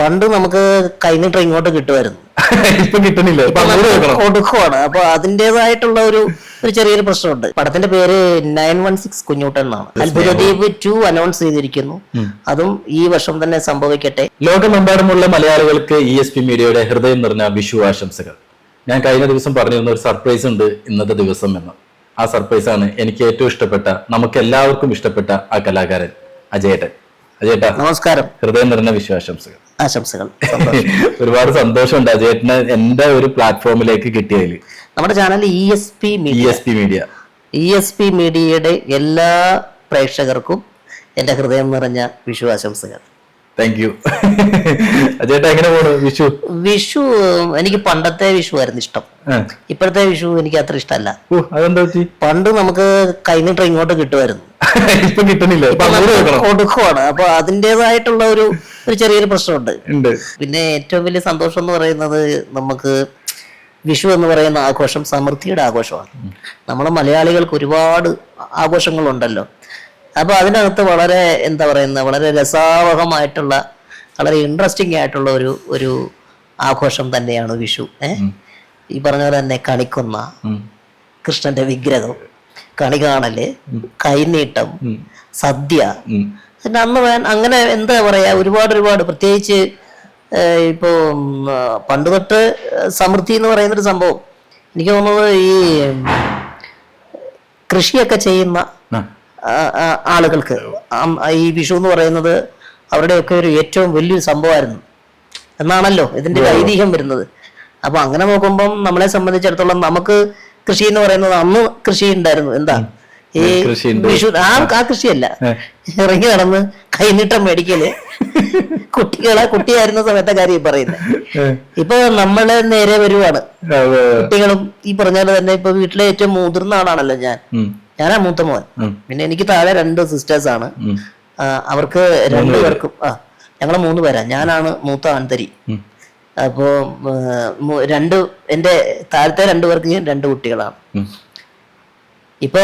പണ്ട് നമുക്ക് കൈനീട്ടം ഇങ്ങോട്ട് കിട്ടുമായിരുന്നു. ഇപ്പൊ കിട്ടണില്ല, ഒടുക്കമാണ്. അപ്പൊ അതിൻ്റെതായിട്ടുള്ള ഒരു ചെറിയൊരു പ്രശ്നമുണ്ട്. പടത്തിന്റെ പേര് 916 കുഞ്ഞൂട്ടൻ എന്നാണ്. അത്ഭുതദ്വീപ് 2 അനൗൺസ് ചെയ്തിരിക്കുന്നു. അതും ഈ വർഷം തന്നെ സംഭവിക്കട്ടെ. ലോകമെമ്പാടുമുള്ള മലയാളികൾക്ക് ESP മീഡിയയുടെ ഹൃദയം നിറഞ്ഞ വിഷു ആശംസകൾ. ഞാൻ കഴിഞ്ഞ ദിവസം പറഞ്ഞിരുന്ന ഒരു സർപ്രൈസ് ഉണ്ട് ഇന്നത്തെ ദിവസം എന്ന്. ആ സർപ്രൈസാണ് എനിക്ക് ഏറ്റവും ഇഷ്ടപ്പെട്ട, നമുക്ക് എല്ലാവർക്കും ഇഷ്ടപ്പെട്ട ആ കലാകാരൻ അജയേട്ടൻ. അജയേട്ടാ നമസ്കാരം, ഹൃദയം നിറഞ്ഞ വിഷു ആശംസകൾ. ആശംസകൾ. ഒരുപാട് സന്തോഷമുണ്ട് അജയേട്ടന് എന്റെ ഒരു പ്ലാറ്റ്ഫോമിലേക്ക് കിട്ടിയതിൽ. നമ്മുടെ ചാനൽ ESP മീഡിയയുടെ എല്ലാ പ്രേക്ഷകർക്കും എന്റെ ഹൃദയം നിറഞ്ഞ വിഷു ആശംസകൾ. Thank you. അജയേട്ടാ എങ്ങനെ പോണു വിഷു? വിഷു എനിക്ക് പണ്ടത്തെ വിഷു ആയിരുന്നു ഇഷ്ടം. ഇപ്പോഴത്തെ വിഷു എനിക്ക് അത്ര ഇഷ്ടമല്ല. അതെന്താ പറ്റി? പണ്ട് നമുക്ക് കൈനീട്ടം ഇങ്ങോട്ട് കിട്ടുമായിരുന്നു. ഇപ്പൊ കിട്ടണില്ല, ഒടുക്കമാണ്. അപ്പൊ അതിൻ്റെതായിട്ടുള്ള ഒരു ചെറിയൊരു പ്രശ്നമുണ്ട്. പിന്നെ ഏറ്റവും വലിയ സന്തോഷം എന്ന് പറയുന്നത്, നമുക്ക് വിഷു എന്ന് പറയുന്ന ആഘോഷം സമൃദ്ധിയുടെ ആഘോഷമാണ്. നമ്മൾ മലയാളികൾക്ക് ഒരുപാട് ആഘോഷങ്ങളുണ്ടല്ലോ. അപ്പൊ അതിനകത്ത് വളരെ എന്താ പറയുന്ന, വളരെ രസാവഹമായിട്ടുള്ള, വളരെ ഇൻട്രസ്റ്റിംഗ് ആയിട്ടുള്ള ഒരു ആഘോഷം തന്നെയാണ് വിഷു. ഈ പറഞ്ഞ പോലെ തന്നെ കണിക്കൊന്ന, കൃഷ്ണന്റെ വിഗ്രഹം, കണി കാണല്, കൈനീട്ടം, സദ്യ, പിന്നെ അന്ന് അങ്ങനെ എന്താ പറയാ, ഒരുപാട് പ്രത്യേകിച്ച് ഇപ്പോ പണ്ട് തൊട്ട് സമൃദ്ധി എന്ന് പറയുന്നൊരു സംഭവം എനിക്ക് തോന്നുന്നത് ഈ കൃഷിയൊക്കെ ചെയ്യുന്ന ആളുകൾക്ക് ഈ വിഷു എന്ന് പറയുന്നത് അവരുടെയൊക്കെ ഒരു ഏറ്റവും വലിയൊരു സംഭവമായിരുന്നു എന്നാണല്ലോ ഇതിന്റെ ഐതിഹ്യം വരുന്നത്. അപ്പൊ അങ്ങനെ നോക്കുമ്പം നമ്മളെ സംബന്ധിച്ചിടത്തോളം നമുക്ക് കൃഷി എന്ന് പറയുന്നത്, അന്ന് കൃഷി ഉണ്ടായിരുന്നു. എന്താ ഈ വിഷു ആ കൃഷിയല്ല, ഇറങ്ങി നടന്ന് കൈനീട്ടം മേടിക്കല്, കുട്ടിയായിരുന്ന സമയത്തെ കാര്യം പറയുന്നത്. ഇപ്പൊ നമ്മള് നേരെ വരുവാണ്. കുട്ടികളും ഈ പറഞ്ഞ പോലെ തന്നെ ഇപ്പൊ വീട്ടിലെ ഏറ്റവും മുതിർന്ന ആളാണല്ലോ ഞാനാ മൂത്ത മോൻ. പിന്നെ എനിക്ക് താഴെ 2 സിസ്റ്റേഴ്സ് ആണ്. അവർക്ക് 2 പേർക്കും ഞങ്ങള് 3 പേരാ. ഞാനാണ് മൂത്ത ആൺതരി. അപ്പോ എന്റെ താഴത്തെ 2 പേർക്ക് 2 കുട്ടികളാണ്. ഇപ്പൊ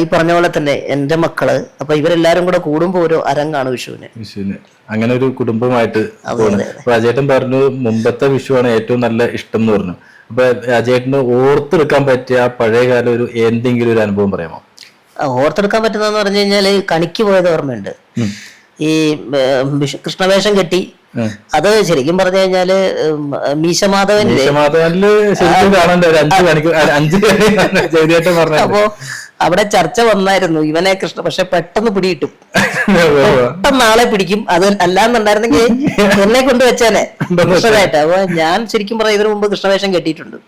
ഈ പറഞ്ഞ പോലെ തന്നെ എന്റെ മക്കള്, അപ്പൊ ഇവരെല്ലാരും കൂടെ കൂടുമ്പോ ഒരു അരങ്ങാണ് വിഷുവിന്. അങ്ങനെ ഒരു കുടുംബമായിട്ട്. അജയേട്ടൻ പറഞ്ഞു മുമ്പത്തെ വിഷുവാണ് ഏറ്റവും നല്ല ഇഷ്ടം എന്ന് പറഞ്ഞു. അപ്പൊ അജയേട്ടന് ഓർത്തെടുക്കാൻ പറ്റിയ പഴയകാല ഒരു എന്തെങ്കിലും ഒരു അനുഭവം പറയാമോ? ഓർത്തെടുക്കാൻ പറ്റുന്നതെന്ന് പറഞ്ഞു കഴിഞ്ഞാല് കണിക്ക് പോയത് ഓർമ്മയുണ്ട്. ഈ കൃഷ്ണവേഷം കെട്ടി, അത് ശരിക്കും പറഞ്ഞു കഴിഞ്ഞാല് മീശമാധവനില് അപ്പോ അവിടെ ചർച്ച വന്നായിരുന്നു ഇവനെ കൃഷ്ണ, പക്ഷെ പെട്ടെന്ന് പിടിയിട്ടു. പെട്ടെന്ന് ആളെ പിടിക്കും. അത് അല്ലാന്നുണ്ടായിരുന്നെങ്കിൽ എന്നെ കൊണ്ട് വെച്ചാലേ കൃഷ്ണനായിട്ട്. അപ്പൊ ഞാൻ ശരിക്കും പറഞ്ഞ ഇതിനു മുമ്പ് കൃഷ്ണവേഷം കെട്ടിയിട്ടുണ്ട്.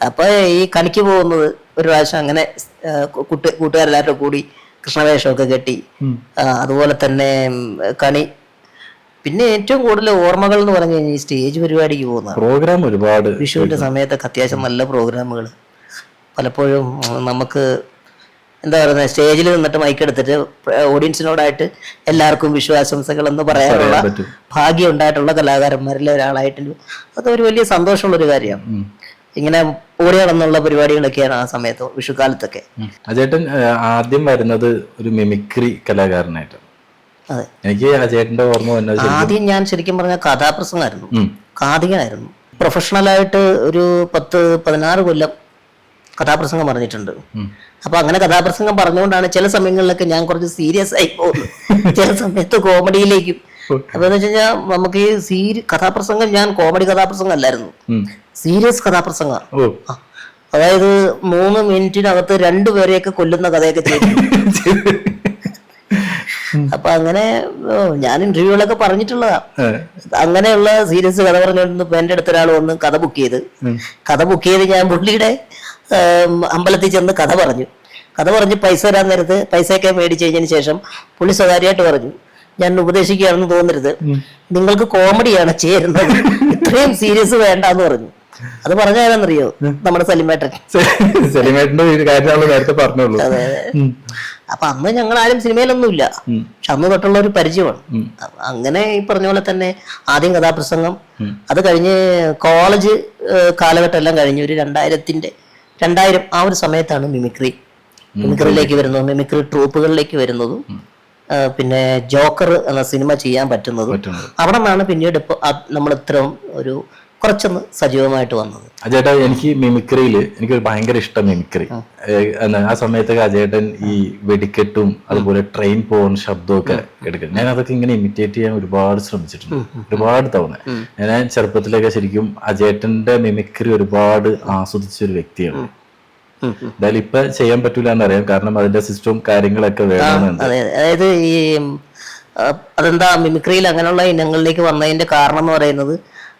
അപ്പൊ ഈ കണിക്ക് പോകുന്നത് ഒരു പ്രാവശ്യം അങ്ങനെ കൂട്ടുകാരെല്ലാവരും കൂടി കൃഷ്ണവേഷമൊക്കെ കെട്ടി, അതുപോലെ തന്നെ കണി. പിന്നെ ഏറ്റവും കൂടുതൽ ഓർമ്മകൾ എന്ന് പറഞ്ഞു കഴിഞ്ഞാൽ ഈ സ്റ്റേജ് പരിപാടിക്ക് പോകുന്ന പ്രോഗ്രാം ഒരുപാട്. വിഷുവിന്റെ സമയത്തൊക്കെ അത്യാവശ്യം നല്ല പ്രോഗ്രാമുകൾ. പലപ്പോഴും നമുക്ക് എന്താ പറയുന്നത്, സ്റ്റേജിൽ നിന്നിട്ട് മൈക്കെടുത്തിട്ട് ഓഡിയൻസിനോടായിട്ട് എല്ലാവർക്കും വിശ്വാസംസകൾ എന്ന് പറയാനുള്ള ഭാഗ്യം ഉണ്ടായിട്ടുള്ള കലാകാരന്മാരിലെ ഒരാളായിട്ട് അതൊക്കെ ഒരു വലിയ സന്തോഷമുള്ള ഒരു കാര്യമാണ്. ഇങ്ങനെ ഓടി നടന്നുള്ള പരിപാടികളൊക്കെയാണ് ആ സമയത്ത് വിഷുക്കാലത്തൊക്കെ. അജയേട്ടൻ ആദ്യം വരുന്നത് ഒരു മിമിക്രി കലാകാരനായിട്ടാണ്. അതെ, എനിക്ക് അജയേട്ടന്റെ ഓർമ്മ വന്നത് ആദ്യം ഞാൻ ശരിക്കും പറഞ്ഞ കഥാപ്രസംഗമായിരുന്നു, കാതികനായിരുന്നു. പ്രൊഫഷണലായിട്ട് ഒരു 10-16 കൊല്ലം കഥാപ്രസംഗം പറഞ്ഞിട്ടുണ്ട്. അപ്പൊ അങ്ങനെ കഥാപ്രസംഗം പറഞ്ഞുകൊണ്ടാണ് ചില സമയങ്ങളിലൊക്കെ ഞാൻ കുറച്ച് സീരിയസ് ആയി പോകുന്നത്, ചില സമയത്ത് കോമഡിയിലേക്കും. അപ്പൊ എന്ന് വെച്ച് കഴിഞ്ഞാൽ നമുക്ക് ഈ കഥാപ്രസംഗം, ഞാൻ കോമഡി കഥാപ്രസംഗം അല്ലായിരുന്നു, സീരിയസ് കഥാപ്രസംഗ. അതായത് 3 മിനിറ്റിനകത്ത് 2 പേരെയൊക്കെ കൊല്ലുന്ന കഥയൊക്കെ ചെയ്തു. അപ്പൊ അങ്ങനെ ഞാൻ ഇന്റർവ്യൂകളൊക്കെ പറഞ്ഞിട്ടുള്ളതാ. അങ്ങനെയുള്ള സീരിയസ് കഥ പറഞ്ഞിരുന്നു. ഇപ്പൊ എന്റെ അടുത്ത ഒരാൾ വന്ന് കഥ ബുക്ക് ചെയ്ത് ഞാൻ പുള്ളിയുടെ അമ്പലത്തിൽ ചെന്ന് കഥ പറഞ്ഞ് പൈസ തരാൻ നേരത്ത് പൈസയൊക്കെ മേടിച്ചു കഴിഞ്ഞതിന് ശേഷം പുള്ളി സ്വകാര്യമായിട്ട് പറഞ്ഞു, ഞാൻ ഉപദേശിക്കുകയാണെന്ന് തോന്നരുത്, നിങ്ങൾക്ക് കോമഡിയാണ് ചേരുന്നത്, ഇത്രയും സീരിയസ് വേണ്ടെന്ന് പറഞ്ഞു. അത് പറഞ്ഞാലെന്നറിയോ, നമ്മുടെ സലിമേട്ടന്റെ കാര്യമാണ് നേരത്തെ പറഞ്ഞോളൂ. അതെ. അപ്പൊ അന്ന് ഞങ്ങൾ ആരും സിനിമയിലൊന്നുമില്ല, പക്ഷെ അന്ന് തൊട്ടുള്ള ഒരു പരിചയമാണ്. അങ്ങനെ ഈ പറഞ്ഞ പോലെ തന്നെ ആദ്യം കഥാപ്രസംഗം, അത് കഴിഞ്ഞ് കോളേജ് കാലഘട്ടം എല്ലാം കഴിഞ്ഞ് ഒരു 2000 ആ ഒരു സമയത്താണ് മിമിക്രിയിലേക്ക് വരുന്നതും മിമിക്രി ട്രൂപ്പുകളിലേക്ക് വരുന്നതും പിന്നെ ജോക്കർ എന്ന സിനിമ ചെയ്യാൻ പറ്റുന്നത്. അവിടെ നിന്നാണ് പിന്നീട് ഇപ്പോൾ നമ്മൾ ഇത്രയും ഒരു കുറച്ചൊന്ന് സജീവമായിട്ട് വന്നത്. അജയേട്ടാ, എനിക്ക് മിമിക്രിയില് എനിക്ക് ഭയങ്കര ഇഷ്ടം മിമിക്രി. ആ സമയത്തൊക്കെ അജയേട്ടൻ ഈ വെടിക്കെട്ടും അതുപോലെ ട്രെയിൻ പോകുന്ന ശബ്ദമൊക്കെ എടുക്കും. ഞാൻ അതൊക്കെ ഇങ്ങനെ ഇമിറ്റേറ്റ് ചെയ്യാൻ ഒരുപാട് ശ്രമിച്ചിട്ടുണ്ട്, ഒരുപാട് തവണ. ഞാൻ ചെറുപ്പത്തിലൊക്കെ ശരിക്കും അജയേട്ടന്റെ മിമിക്രി ഒരുപാട് ആസ്വദിച്ച ഒരു വ്യക്തിയാണ്. എന്തായാലും ഇപ്പൊ ചെയ്യാൻ പറ്റൂല എന്നറിയാം, കാരണം അതിന്റെ സിസ്റ്റവും കാര്യങ്ങളൊക്കെ വേണമെന്നുണ്ട്. അതായത് ഈ അതെന്താ മിമിക്രിയിൽ അങ്ങനെയുള്ള ഇനങ്ങളിലേക്ക് വന്നതിന്റെ കാരണം എന്ന് പറയുന്നത്,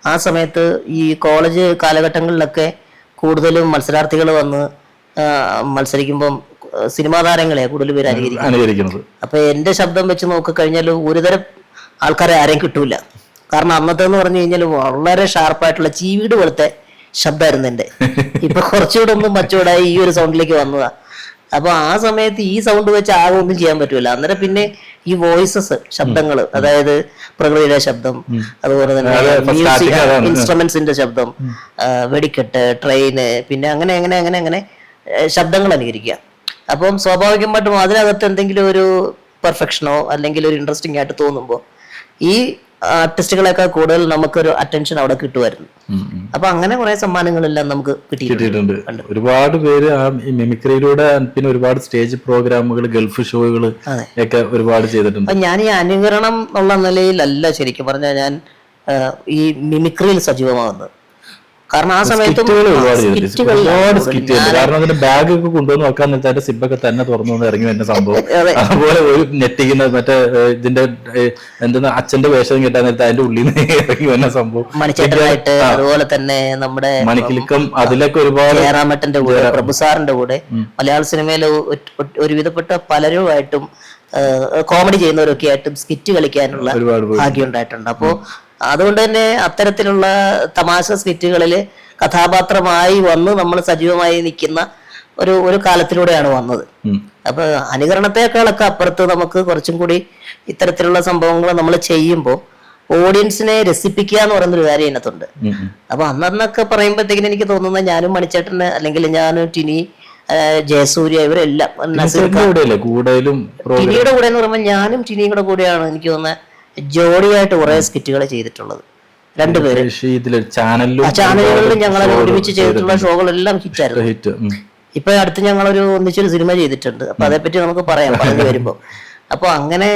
ആ സമയത്ത് ഈ കോളേജ് കാലഘട്ടങ്ങളിലൊക്കെ കൂടുതലും മത്സരാർത്ഥികൾ വന്ന് മത്സരിക്കുമ്പം സിനിമാ താരങ്ങളെ കൂടുതൽ പേര് അനുകരിക്കുന്നത്. അപ്പൊ എന്റെ ശബ്ദം വെച്ച് നോക്കിക്കഴിഞ്ഞാൽ ഒരുതരം ആൾക്കാരെ ആരെയും കിട്ടൂല. കാരണം അന്നത്തെ എന്ന് പറഞ്ഞു കഴിഞ്ഞാൽ വളരെ ഷാർപ്പായിട്ടുള്ള ചീവീട് പോലത്തെ ശബ്ദമായിരുന്നു എൻ്റെ. ഇപ്പൊ കുറച്ചുകൂടെ ഒന്നും മച്ചൂടായി ഈ ഒരു സൗണ്ടിലേക്ക് വന്നതാ. അപ്പൊ ആ സമയത്ത് ഈ സൗണ്ട് വെച്ച് ആകെ ഒന്നും ചെയ്യാൻ പറ്റൂല. അന്നേരം പിന്നെ ഈ വോയിസസ്, ശബ്ദങ്ങൾ, അതായത് പ്രകൃതിയുടെ ശബ്ദം, അതുപോലെ തന്നെ മ്യൂസിക് ഇൻസ്ട്രുമെന്റ്സിന്റെ ശബ്ദം, വെടിക്കെട്ട്, ട്രെയിന്, പിന്നെ അങ്ങനെ അങ്ങനെ അങ്ങനെ അങ്ങനെ ശബ്ദങ്ങൾ അനുകരിക്കുക. അപ്പം സ്വാഭാവികമായിട്ടും അതിനകത്ത് എന്തെങ്കിലും ഒരു പെർഫെക്ഷനോ അല്ലെങ്കിൽ ഒരു ഇൻട്രസ്റ്റിംഗ് ആയിട്ട് തോന്നുമ്പോൾ ഈ ആർട്ടിസ്റ്റുകളെക്കാൾ കൂടുതൽ നമുക്കൊരു അറ്റൻഷൻ അവിടെ കിട്ടുമായിരുന്നു. അപ്പൊ അങ്ങനെ കുറെ സമ്മാനങ്ങളെല്ലാം നമുക്ക് കിട്ടിയിട്ടുണ്ട്. ഒരുപാട് പേര് ആ മിമിക്രിയിലൂടെ പിന്നെ ഒരുപാട് സ്റ്റേജ് പ്രോഗ്രാമുകൾ, ഗൾഫ് ഷോകൾ ഒക്കെ ഒരുപാട് ചെയ്തിട്ടുണ്ട്. ഞാൻ ഈ അനുകരണം ഉള്ള നിലയിലല്ല ശരിക്കും പറഞ്ഞാൽ ഞാൻ ഈ മിമിക്രിയിൽ സജീവമാകുന്നത്. കാരണം ആ സമയത്ത് ഒരുപാട് സ്കിറ്റ് കാരണം അതിന്റെ ബാഗ് ഒക്കെ കൊണ്ടുവന്ന് നോക്കാൻ നേരത്തെ അതിന്റെ സിബൊക്കെ തന്നെ തുറന്നു വന്ന് ഇറങ്ങി വരുന്ന സംഭവം. അതുപോലെ ഒരു നെറ്റിക്കുന്ന മറ്റേ ഇതിന്റെ എന്താ അച്ഛന്റെ വേഷം കിട്ടാൻ നേരത്തെ അതിന്റെ ഉള്ളിൽ നിന്ന് ഇറങ്ങി വരുന്ന സംഭവം. മണിച്ചേട്ടനായിട്ട്, അതുപോലെ തന്നെ നമ്മുടെ മണിക്കിലുക്കം, അതിലൊക്കെ ഒരുപാട് ജയറാമേട്ടന്റെ കൂടെ, പ്രഭുസാറിന്റെ കൂടെ, മലയാള സിനിമയിൽ ഒരുവിധപ്പെട്ട പലരുമായിട്ടും കോമഡി ചെയ്യുന്നവരൊക്കെ ആയിട്ടും സ്കിറ്റ് കളിക്കാനുള്ള ഭാഗ്യം ഉണ്ടായിട്ടുണ്ട്. അപ്പോ അതുകൊണ്ട് തന്നെ അത്തരത്തിലുള്ള തമാശ സ്കിറ്റുകളിൽ കഥാപാത്രമായി വന്ന് നമ്മൾ സജീവമായി നിൽക്കുന്ന ഒരു കാലത്തിലൂടെയാണ് വന്നത്. അപ്പൊ അനുകരണത്തെക്കാളൊക്കെ അപ്പുറത്ത് നമുക്ക് കുറച്ചും കൂടി ഇത്തരത്തിലുള്ള സംഭവങ്ങൾ നമ്മൾ ചെയ്യുമ്പോൾ ഓഡിയൻസിനെ രസിപ്പിക്കുക എന്ന് പറയുന്നൊരു കാര്യം ഇതിനകത്തുണ്ട്. അപ്പൊ അന്നൊക്കെ പറയുമ്പോഴത്തേക്കിനും എനിക്ക് തോന്നുന്നത് ഞാനും മണിച്ചേട്ടന്, അല്ലെങ്കിൽ ഞാനും ടിനി, ജയസൂര്യ, ഇവരെല്ലാം ടിനിയുടെ കൂടെ എന്ന് പറയുമ്പോൾ ഞാനും ടിനിയുടെ കൂടെയാണ് എനിക്ക് തോന്നുന്നത് ജോഡിയായിട്ട് കുറെ സ്കിറ്റുകൾ ചെയ്തിട്ടുള്ളത്. രണ്ടുപേരും ചാനലുകളിൽ ഞങ്ങൾ ഒരുമിച്ച് ചെയ്തിട്ടുള്ള ഷോകളെല്ലാം ഹിറ്റായിരുന്നു. ഇപ്പൊ അടുത്ത് ഞങ്ങളൊരു ഒന്നിച്ചൊരു സിനിമ ചെയ്തിട്ടുണ്ട്. അപ്പൊ അതേപ്പറ്റി നമുക്ക് പറയാം പറഞ്ഞു വരുമ്പോ. അപ്പൊ അങ്ങനെ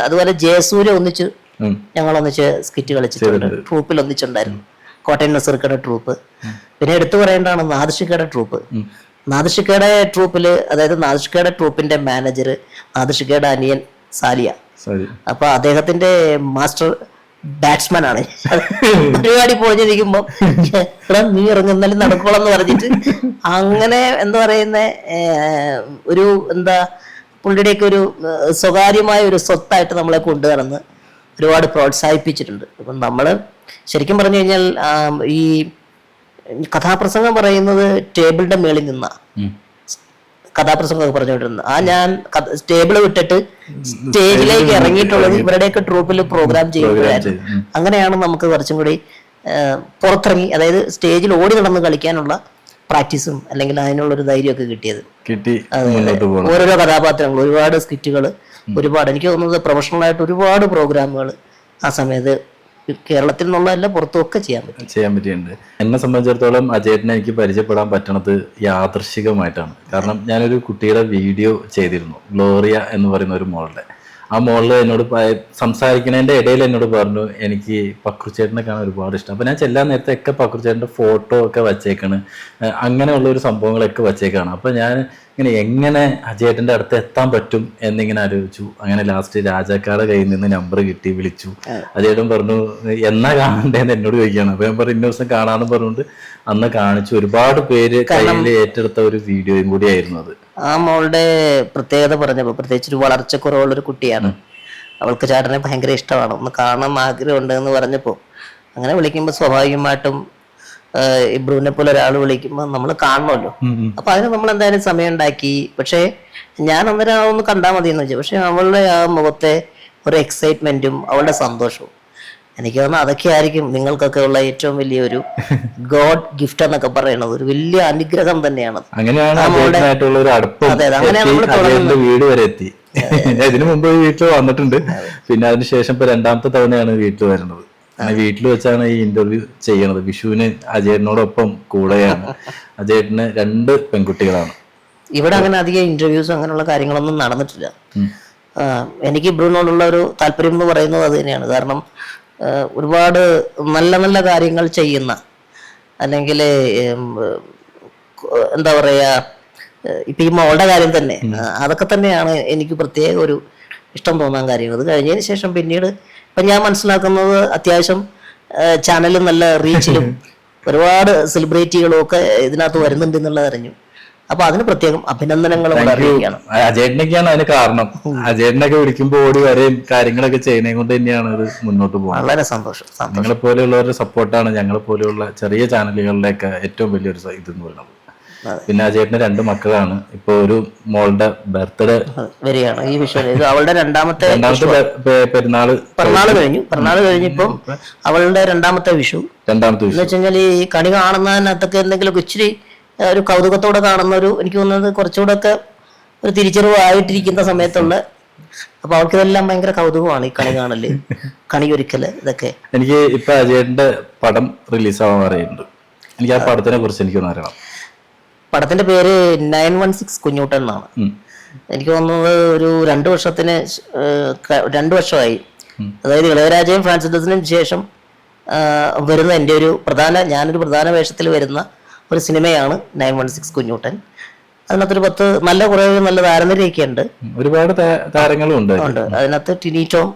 അതുപോലെ ജയസൂര്യ ഞങ്ങൾ ഒന്നിച്ച് സ്കിറ്റ് കളിച്ചിട്ടുണ്ട്. ട്രൂപ്പിൽ ഒന്നിച്ചുണ്ടായിരുന്നു, കോട്ടയം നസീർക്കയുടെ ട്രൂപ്പ്. പിന്നെ എടുത്തു പറയേണ്ടതാണ് നാദിഷിക്കയുടെ ട്രൂപ്പ്. നാദിഷിക്കയുടെ ട്രൂപ്പില്, അതായത് നാദിഷിക്കയുടെ ട്രൂപ്പിന്റെ മാനേജർ നാദിഷിക്കയുടെ അനിയൻ സാലിയ. അപ്പൊ അദ്ദേഹത്തിന്റെ മാസ്റ്റർ ബാറ്റ്സ്മാൻ ആണ്. പരിപാടി പോഞ്ഞിരിക്കുമ്പോ നീ ഇറങ്ങുന്നാലും നടക്കോളം എന്ന് പറഞ്ഞിട്ട് അങ്ങനെ എന്താ പറയുന്ന ഒരു പുള്ളിയുടെയൊക്കെ ഒരു സ്വകാര്യമായ ഒരു സ്വത്തായിട്ട് നമ്മളെ കൊണ്ടുനടന്ന് ഒരുപാട് പ്രോത്സാഹിപ്പിച്ചിട്ടുണ്ട്. അപ്പം നമ്മള് ശരിക്കും പറഞ്ഞു കഴിഞ്ഞാൽ ഈ കഥാപ്രസംഗം പറയുന്നത് ടേബിളിന്റെ മേളിൽ നിന്നാ കഥാപ്രസംഗം പറഞ്ഞുകൊണ്ടിരുന്നത്. ഞാൻ ടേബിൾ വിട്ടിട്ട് സ്റ്റേജിലേക്ക് ഇറങ്ങിയിട്ടുള്ളത് ഇവരുടെയൊക്കെ ട്രൂപ്പിൽ പ്രോഗ്രാം ചെയ്യുമ്പോഴായിരുന്നു. അങ്ങനെയാണ് നമുക്ക് കുറച്ചും കൂടി പുറത്തിറങ്ങി, അതായത് സ്റ്റേജിൽ ഓടി നടന്ന് കളിക്കാനുള്ള പ്രാക്ടീസും അല്ലെങ്കിൽ അതിനുള്ളൊരു ധൈര്യമൊക്കെ കിട്ടിയത്. ഓരോരോ കഥാപാത്രങ്ങൾ, ഒരുപാട് സ്കിറ്റുകൾ, ഒരുപാട് എനിക്ക് തോന്നുന്നത് പ്രൊഫഷണലായിട്ട് ഒരുപാട് പ്രോഗ്രാമുകൾ ആ സമയത്ത് കേരളത്തിൽ നിന്നുള്ളതല്ല പുറത്തുമൊക്കെ ചെയ്യാൻ പറ്റിയിട്ടുണ്ട്. എന്നെ സംബന്ധിച്ചിടത്തോളം അജയേട്ടനെ എനിക്ക് പരിചയപ്പെടാൻ പറ്റണത് യാദൃശ്ചികമായിട്ടാണ്. കാരണം ഞാനൊരു കുട്ടിയുടെ വീഡിയോ ചെയ്തിരുന്നു, ഗ്ലോറിയ എന്ന് പറയുന്ന ഒരു മോളുടെ. ആ മോളിൽ എന്നോട് സംസാരിക്കുന്നതിൻ്റെ ഇടയിൽ എന്നോട് പറഞ്ഞു എനിക്ക് പക്രുച്ചേട്ടനെ കാണാൻ ഒരുപാട് ഇഷ്ടം. അപ്പോൾ ഞാൻ ചെല്ലാൻ നേരത്തെ ഒക്കെ പക്രുച്ചേട്ടൻ്റെ ഫോട്ടോ ഒക്കെ വച്ചേക്കാണ്, അങ്ങനെയുള്ള ഒരു സംഭവങ്ങളൊക്കെ വച്ചേക്കാണ്. അപ്പോൾ ഞാൻ എങ്ങനെ അജയേട്ടൻ്റെ അടുത്ത് എത്താൻ പറ്റും എന്നിങ്ങനെ ആലോചിച്ചു. അങ്ങനെ ലാസ്റ്റ് രാജാക്കാരുടെ കയ്യിൽ നിന്ന് നമ്പർ കിട്ടി, വിളിച്ചു. അജയേട്ടൻ പറഞ്ഞു എന്നാ കാണണ്ടേന്ന് എന്നോട് ചോദിക്കുകയാണ്. അപ്പോൾ ഞാൻ പറഞ്ഞു ഇന്ന ദിവസം കാണാമെന്ന് പറഞ്ഞുകൊണ്ട് അന്ന് കാണിച്ചു. ഒരുപാട് പേര് കയ്യിൽ ഏറ്റെടുത്ത ഒരു വീഡിയോയും കൂടി ആയിരുന്നു അത്. ആ മോളുടെ പ്രത്യേകത പറഞ്ഞപ്പോൾ, പ്രത്യേകിച്ച് ഒരു വളർച്ചക്കുറവുള്ളൊരു കുട്ടിയാണ്, അവൾക്ക് ചേട്ടനെ ഭയങ്കര ഇഷ്ടമാണ്, ഒന്ന് കാണാൻ ആഗ്രഹമുണ്ട് എന്ന് പറഞ്ഞപ്പോൾ അങ്ങനെ വിളിക്കുമ്പോൾ സ്വാഭാവികമായിട്ടും ഇബ്രുവിനെ പോലെ ഒരാൾ വിളിക്കുമ്പോൾ നമ്മൾ കാണണമല്ലോ. അപ്പൊ അതിന് നമ്മൾ എന്തായാലും സമയം ഉണ്ടാക്കി. പക്ഷെ ഞാൻ അന്നേരം ഒന്ന് കണ്ടാൽ മതി എന്ന് വെച്ചു. പക്ഷെ അവളുടെ ആ മുഖത്തെ ഒരു എക്സൈറ്റ്മെന്റും അവളുടെ സന്തോഷവും എനിക്ക് തോന്നുന്നു അതൊക്കെ ആയിരിക്കും നിങ്ങൾക്കൊക്കെ ഉള്ള ഏറ്റവും വലിയൊരു ഗോഡ് ഗിഫ്റ്റ് എന്നൊക്കെ പറയുന്നത്. ഒരു വലിയ അനുഗ്രഹം തന്നെയാണ്. അങ്ങനെയാണ് അദ്ദേഹത്തിനായിട്ടുള്ള ഒരു അടുപ്പം അദ്ദേഹത്തിന്റെ വീട് വരെ എത്തി. ഇതിനു മുമ്പ് വീട്ടിൽ വന്നിട്ടുണ്ട്, പിന്നെ അതിനുശേഷം ഇപ്പൊ രണ്ടാമത്തെ തവണയാണ് വീട്ടിൽ വരുന്നത്. വീട്ടിൽ വെച്ചാണ് ഈ ഇന്റർവ്യൂ ചെയ്യണത്. വിഷുവിന് അജയേട്ടനോടൊപ്പം കൂടെയാണ്. അജയേട്ടന് 2 പെൺകുട്ടികളാണ്. ഇവിടെ അങ്ങനെ അധികം ഇന്റർവ്യൂസും അങ്ങനെയുള്ള കാര്യങ്ങളൊന്നും നടന്നിട്ടില്ല. എനിക്ക് ഇബ്രുവിനോടുള്ള ഒരു താല്പര്യം എന്ന് പറയുന്നത് അത് തന്നെയാണ്. കാരണം ഒരുപാട് നല്ല നല്ല കാര്യങ്ങൾ ചെയ്യുന്ന, അല്ലെങ്കിൽ എന്താ പറയാ, ഇപ്പൊ ഈ മോളുടെ കാര്യം തന്നെ, അതൊക്കെ തന്നെയാണ് എനിക്ക് പ്രത്യേക ഒരു ഇഷ്ടം തോന്നാൻ കാര്യം. അത് കഴിഞ്ഞതിന് ശേഷം പിന്നീട് ഇപ്പൊ ഞാൻ മനസ്സിലാക്കുന്നത് അത്യാവശ്യം ചാനലും നല്ല റീച്ചിലും ഒരുപാട് സെലിബ്രിറ്റികളും ഒക്കെ ഇതിനകത്ത് വരുന്നുണ്ട് എന്നുള്ളത് അറിഞ്ഞു. അപ്പൊ അതിന് പ്രത്യേകം അഭിനന്ദനങ്ങളും അറിയിക്കുകയാണ്. അജയേട്ടനൊക്കെയാണ് അതിന് കാരണം. അജയേട്ടനൊക്കെ വിളിക്കുമ്പോൾ ഓടി വരെയും കാര്യങ്ങളൊക്കെ ചെയ്യുന്നത് കൊണ്ട് തന്നെയാണ് ഇത് മുന്നോട്ട് പോകുന്നത്. വളരെ സന്തോഷം. നിങ്ങളെ പോലെയുള്ളവരുടെ സപ്പോർട്ടാണ് ഞങ്ങളെ പോലെയുള്ള ചെറിയ ചാനലുകളിലേക്ക് ഏറ്റവും വലിയൊരു ഇതെന്ന് പറയുന്നത്. പിന്നെ അജയേട്ടന് 2 മക്കളാണ്. ഇപ്പൊ ഒരു മോളുടെ ബർത്ത്ഡേ വരികയാണ് ഈ വിഷു. അവളുടെ രണ്ടാമത്തെ പെരുന്നാള് കഴിഞ്ഞിപ്പം അവളുടെ രണ്ടാമത്തെ വിഷു എന്ന് വെച്ച് കഴിഞ്ഞാൽ ഈ കണി കാണുന്നതിനകത്തൊക്കെ എന്തെങ്കിലും ഇച്ചിരി ഒരു കൗതുകത്തോടെ കാണുന്ന ഒരു, എനിക്ക് തോന്നുന്നത് കുറച്ചുകൂടെ ഒക്കെ ഒരു തിരിച്ചറിവായിട്ടിരിക്കുന്ന സമയത്തുള്ള, അപ്പൊ അവൾക്ക് ഇതെല്ലാം ഭയങ്കര കൗതുകമാണ്. ഈ കണി കാണല്, കണിയൊരുക്കല്, ഇതൊക്കെ. എനിക്ക് ഇപ്പൊ അജയേട്ടന്റെ പടം റിലീസ് ആവാൻ പറയുന്നുണ്ട്. എനിക്ക് ആ പടത്തിനെ കുറിച്ച് എനിക്കൊന്ന് അറിയണം. പടത്തിന്റെ പേര് 916 കുഞ്ഞൂട്ടൻ എന്നാണ്. എനിക്ക് തോന്നുന്നത് ഒരു 2 വർഷമായി. അതായത് ഇളയരാജയും ഫ്രാൻസിസിനും ശേഷം വരുന്ന എൻ്റെ ഞാനൊരു പ്രധാന വേഷത്തിൽ വരുന്ന ഒരു സിനിമയാണ് 916 കുഞ്ഞൂട്ടൻ. അതിനകത്തൊരു 10 കുറേ നല്ല താരനിരയൊക്കെ ഉണ്ട്. ഒരുപാട് താരങ്ങളും ഉണ്ട്. അതിനകത്ത് ടിനിറ്റോം,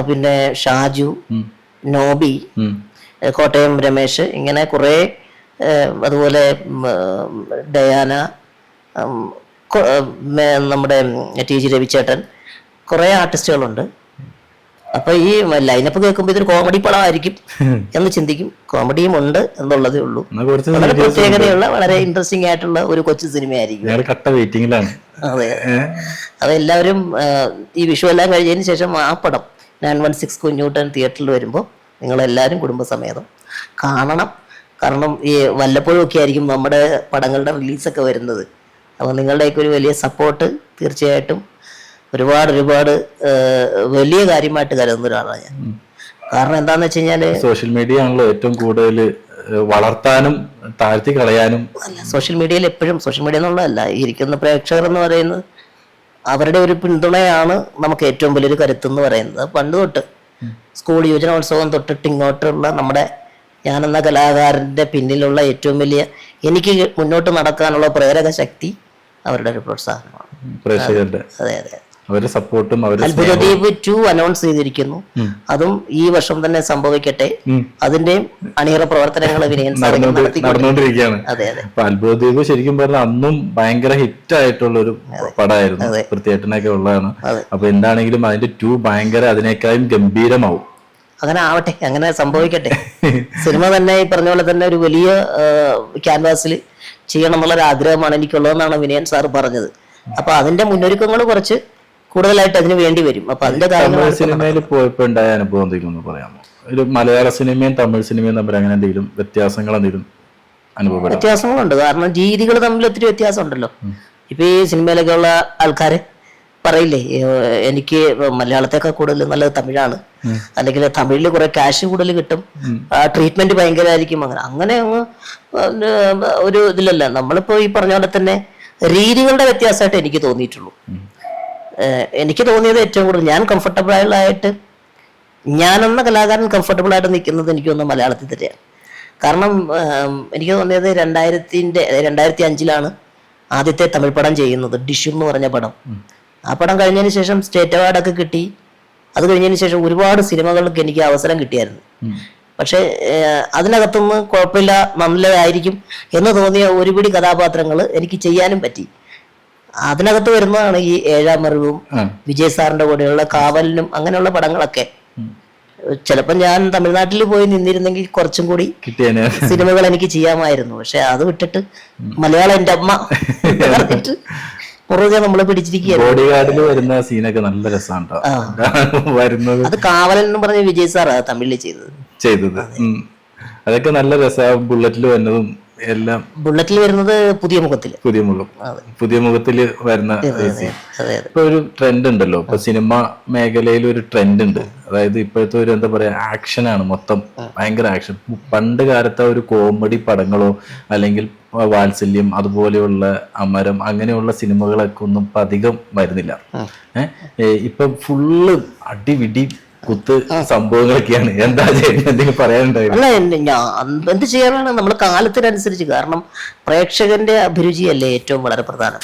പിന്നെ ഷാജു, നോബി, കോട്ടയം രമേശ്, ഇങ്ങനെ കുറേ, അതുപോലെ ഡയാന, നമ്മുടെ TG രവിച്ചേട്ടൻ, കുറേ ആർട്ടിസ്റ്റുകളുണ്ട്. അപ്പൊ ഈ ലൈനപ്പ് കേൾക്കുമ്പോൾ ഇതൊരു കോമഡി പടമായിരിക്കും എന്ന് ചിന്തിക്കും. കോമഡിയും ഉണ്ട് എന്നുള്ളതേ ഉള്ളൂ. വളരെ പ്രത്യേകതയുള്ള, വളരെ ഇൻട്രസ്റ്റിംഗ് ആയിട്ടുള്ള ഒരു കൊച്ചു സിനിമയായിരിക്കും. അതെ, അതെല്ലാവരും ഈ വിഷു എല്ലാം കഴിഞ്ഞതിന് ശേഷം ആ പടം 916 കുഞ്ഞൂട്ടൻ തിയേറ്ററിൽ വരുമ്പോൾ നിങ്ങളെല്ലാവരും കുടുംബസമേതം കാണണം. കാരണം ഈ വല്ലപ്പോഴും ഒക്കെ ആയിരിക്കും നമ്മുടെ പടങ്ങളുടെ റിലീസൊക്കെ വരുന്നത്. അപ്പോൾ നിങ്ങളുടെയൊക്കെ ഒരു വലിയ സപ്പോർട്ട് തീർച്ചയായിട്ടും ഒരുപാട് വലിയ കാര്യമായിട്ട് കരുതുന്ന ഒരാളാണ് ഞാൻ. കാരണം എന്താന്ന് വെച്ച് കഴിഞ്ഞാല് സോഷ്യൽ മീഡിയ ആണല്ലോ ഏറ്റവും കൂടുതൽ വളർത്താനും താഴ്ത്തി കളയാനും. അല്ല, സോഷ്യൽ മീഡിയയിൽ എപ്പോഴും, സോഷ്യൽ മീഡിയ എന്നുള്ളതല്ല, ഇരിക്കുന്ന പ്രേക്ഷകർ എന്ന് പറയുന്നത് അവരുടെ ഒരു പിന്തുണയാണ് നമുക്ക് ഏറ്റവും വലിയൊരു കരുത്തെന്ന് പറയുന്നത്. പണ്ട് തൊട്ട് സ്കൂൾ യുവജനോത്സവം തൊട്ടിട്ട് ഇങ്ങോട്ടുള്ള നമ്മുടെ ഞാനെന്ന കലാകാരന്റെ പിന്നിലുള്ള ഏറ്റവും വലിയ, എനിക്ക് മുന്നോട്ട് നടക്കാനുള്ള പ്രേരക ശക്തി അവരുടെ ഒരു പ്രോത്സാഹനമാണ്. അതെ അതെ. അവരുടെ സപ്പോർട്ടും അത്ഭുതദ്വീപ് 2 അനൗൺസ് ചെയ്തിരിക്കുന്നു. അതും ഈ വർഷം തന്നെ സംഭവിക്കട്ടെ. അതിന്റെയും അണിയറ പ്രവർത്തനങ്ങൾ നടന്നുകൊണ്ടിരിക്കുകയാണ്. അതെ അതെ. അത്ഭുതദ്വീപ് ശരിക്കും പറഞ്ഞാൽ അന്നും ഭയങ്കര ഹിറ്റ് ആയിട്ടുള്ള ഒരു പടമായിരുന്നു. പൃഥ്വിയേട്ടനൊക്കെ ഉള്ളതാണ്. അപ്പൊ എന്താണെങ്കിലും അതിന്റെ 2 ഭയങ്കര അതിനേക്കാളും ഗംഭീരമാവും. അങ്ങനെ ആവട്ടെ, അങ്ങനെ സംഭവിക്കട്ടെ. സിനിമ തന്നെ ഈ പറഞ്ഞ പോലെ തന്നെ ഒരു വലിയ ക്യാൻവാസിൽ ചെയ്യണം എന്നുള്ളൊരു ആഗ്രഹമാണ് എനിക്കുള്ളതെന്നാണ് വിനയൻ സാർ പറഞ്ഞത്. അപ്പൊ അതിന്റെ മുന്നൊരുക്കങ്ങൾ കുറച്ച് കൂടുതലായിട്ട് അതിന് വേണ്ടി വരും. അപ്പൊ അതിന്റെ തമിഴ് സിനിമയിൽ പോയപ്പോ ഉണ്ടായ അനുഭവം എന്തെങ്കിലും ഒന്ന് പറയാമോ? ഒരു മലയാള സിനിമയും തമിഴ് സിനിമയും തമ്മിൽ അങ്ങനെ എന്തെങ്കിലും വ്യത്യാസങ്ങൾ എന്തെങ്കിലും അനുഭവം? വ്യത്യാസങ്ങളുണ്ട്. കാരണം രീതികൾ തമ്മിൽ ഒത്തിരി വ്യത്യാസം ഉണ്ടല്ലോ. ഇപ്പൊ ഈ സിനിമയിലൊക്കെ ഉള്ള ആൾക്കാര് പറയില്ലേ, എനിക്ക് മലയാളത്തെക്കാൾ കൂടുതൽ നല്ലത് തമിഴാണ്, അല്ലെങ്കിൽ തമിഴിൽ കുറെ ക്യാഷ് കൂടുതൽ കിട്ടും, ട്രീറ്റ്മെന്റ് ഭയങ്കരമായിരിക്കും, അങ്ങനെ അങ്ങ് ഒരു ഇതിലല്ല. നമ്മളിപ്പോ ഈ പറഞ്ഞ പോലെ തന്നെ രീതികളുടെ വ്യത്യാസമായിട്ട് എനിക്ക് തോന്നിയിട്ടുള്ളൂ. എനിക്ക് തോന്നിയത് ഏറ്റവും കൂടുതൽ ഞാൻ കംഫർട്ടബിൾ ആയിട്ട്, ഞാനെന്ന കലാകാരൻ കംഫർട്ടബിൾ ആയിട്ട് നിൽക്കുന്നത് എനിക്ക് തോന്നുന്നു മലയാളത്തിൽ തന്നെയാണ്. കാരണം എനിക്ക് തോന്നിയത് 2005 ആദ്യത്തെ തമിഴ് പടം ചെയ്യുന്നത്, ഡിഷു എന്ന് പറഞ്ഞ പടം. ആ പടം കഴിഞ്ഞതിന് ശേഷം സ്റ്റേറ്റ് അവാർഡൊക്കെ കിട്ടി. അത് കഴിഞ്ഞതിന് ശേഷം ഒരുപാട് സിനിമകൾക്ക് എനിക്ക് അവസരം കിട്ടിയായിരുന്നു. പക്ഷെ അതിനകത്തുനിന്ന് കുഴപ്പമില്ല, നല്ലതായിരിക്കും എന്ന് തോന്നിയ ഒരുപിടി കഥാപാത്രങ്ങൾ എനിക്ക് ചെയ്യാനും പറ്റി. അതിനകത്ത് വരുന്നതാണ് ഈ ഏഴാം അറിവും വിജയ് സാറിന്റെ കൂടെയുള്ള കാവലിനും അങ്ങനെയുള്ള പടങ്ങളൊക്കെ. ചിലപ്പോൾ ഞാൻ തമിഴ്നാട്ടിൽ പോയി നിന്നിരുന്നെങ്കിൽ കുറച്ചും കൂടി സിനിമകൾ എനിക്ക് ചെയ്യാമായിരുന്നു. പക്ഷെ അത് വിട്ടിട്ട് മലയാളം എൻ്റെ അമ്മ പറഞ്ഞിട്ട് മുറുകെ നമ്മളെ പിടിച്ചിരിക്കുകയാണ്. ബോഡി ഗാർഡിൽ വരുന്ന സീനൊക്കെ നല്ല രസമാണ് വരുന്നത്. അത് കാവലൻ എന്ന് പറഞ്ഞ വിജയ് സാറാ തമിഴിൽ ചെയ്തത്. അതൊക്കെ നല്ല രസമാണ്. ബുള്ളറ്റിൽ വരുന്നതും എല്ലാം. ബുള്ളറ്റിൽ വരുന്നത് പുതിയ മുഖത്തിൽ വരുന്ന ഇപ്പൊ ഒരു ട്രെൻഡ് ഉണ്ടല്ലോ, ഇപ്പൊ സിനിമ മേഖലയിൽ ഒരു ട്രെൻഡ് ഉണ്ട്. അതായത് ഇപ്പോഴത്തെ ഒരു എന്താ പറയാ ആക്ഷനാണ് മൊത്തം, ഭയങ്കര ആക്ഷൻ. പണ്ട് കാലത്തെ ഒരു കോമഡി പടങ്ങളോ അല്ലെങ്കിൽ വാത്സല്യം അതുപോലെയുള്ള അമരം അങ്ങനെയുള്ള സിനിമകളൊക്കെ ഒന്നും ഇപ്പൊ അധികം വരുന്നില്ല. ഇപ്പൊ ഫുള്ള് അടിപിടി കുത്ത് സംഭവങ്ങളൊക്കെയാണ്. എന്താ ചെയ്യുന്നത്, എന്തെങ്കിലും പറയാനുണ്ടായിരുന്നു? അല്ല, ഞാൻ എന്ത് ചെയ്യാനാണ്, നമ്മൾ കാലത്തിനനുസരിച്ച്. കാരണം പ്രേക്ഷകന്റെ അഭിരുചിയല്ലേ ഏറ്റവും വളരെ പ്രധാനം.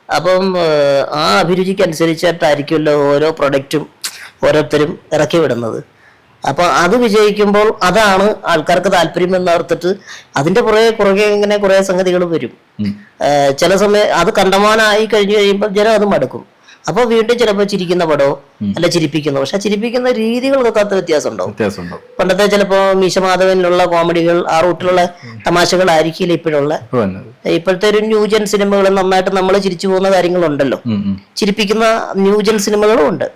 അപ്പം ആ അഭിരുചിക്ക് അനുസരിച്ചിട്ടായിരിക്കുമല്ലോ ഓരോ പ്രൊഡക്റ്റും ഓരോരുത്തരും ഇറക്കി വിടുന്നത്. അപ്പൊ അത് വിജയിക്കുമ്പോൾ അതാണ് ആൾക്കാർക്ക് താല്പര്യം എന്നോർത്തിട്ട് അതിന്റെ പുറകെ ഇങ്ങനെ കുറെ സംഗതികൾ വരും. ചില സമയം അത് കണ്ടമാനായി കഴിഞ്ഞു കഴിയുമ്പോൾ ജനം അത് മടുക്കും. അപ്പൊ വീണ്ടും ചിലപ്പോൾ ചിരിക്കുന്ന പടോ അല്ല ചിരിപ്പിക്കുന്നു. പക്ഷെ ചിരിപ്പിക്കുന്ന രീതികൾക്കൊക്കെ വ്യത്യാസം ഉണ്ടാവും. പണ്ടത്തെ ചിലപ്പോ മീശമാധവനിലുള്ള കോമഡികൾ, ആ റൂട്ടിലുള്ള തമാശകളായിരിക്കില്ല ഇപ്പോഴുള്ള. ഇപ്പോഴത്തെ ഒരു ന്യൂജൻ സിനിമകൾ നന്നായിട്ട് നമ്മൾ ചിരിച്ചു പോകുന്ന കാര്യങ്ങളുണ്ടല്ലോ, ചിരിപ്പിക്കുന്ന ന്യൂജൻ സിനിമകളും ഉണ്ട്.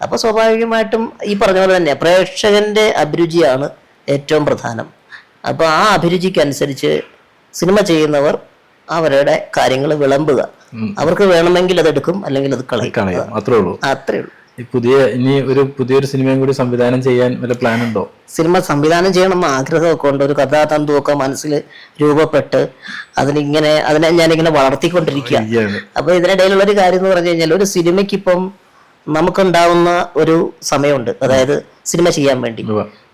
അപ്പൊ സ്വാഭാവികമായിട്ടും ഈ പറഞ്ഞ പോലെ തന്നെ പ്രേക്ഷകന്റെ അഭിരുചിയാണ് ഏറ്റവും പ്രധാനം. അപ്പൊ ആ അഭിരുചിക്കനുസരിച്ച് സിനിമ ചെയ്യുന്നവർ അവരുടെ കാര്യങ്ങൾ വിളമ്പുക. അവർക്ക് വേണമെങ്കിൽ അത് എടുക്കും, അല്ലെങ്കിൽ അത് കളയും. അത്രേ ഉള്ളൂ. പുതിയൊരു സിനിമയും കൂടി സംവിധാനം ചെയ്യാൻ വല്ല പ്ലാൻ ഉണ്ടോ? സിനിമ സംവിധാനം ചെയ്യണമെന്ന് ആഗ്രഹമൊക്കെ ഉണ്ട്. ഒരു കഥാതന്തുവൊക്കെ മനസ്സിൽ രൂപപ്പെട്ട് അതിനെ ഞാനിങ്ങനെ വളർത്തിക്കൊണ്ടിരിക്കുക. അപ്പൊ ഇതിനിടയിലുള്ള ഒരു കാര്യം എന്ന് പറഞ്ഞു കഴിഞ്ഞാൽ, ഒരു സിനിമയ്ക്കിപ്പം നമുക്കുണ്ടാവുന്ന ഒരു സമയമുണ്ട്. അതായത് സിനിമ ചെയ്യാൻ വേണ്ടി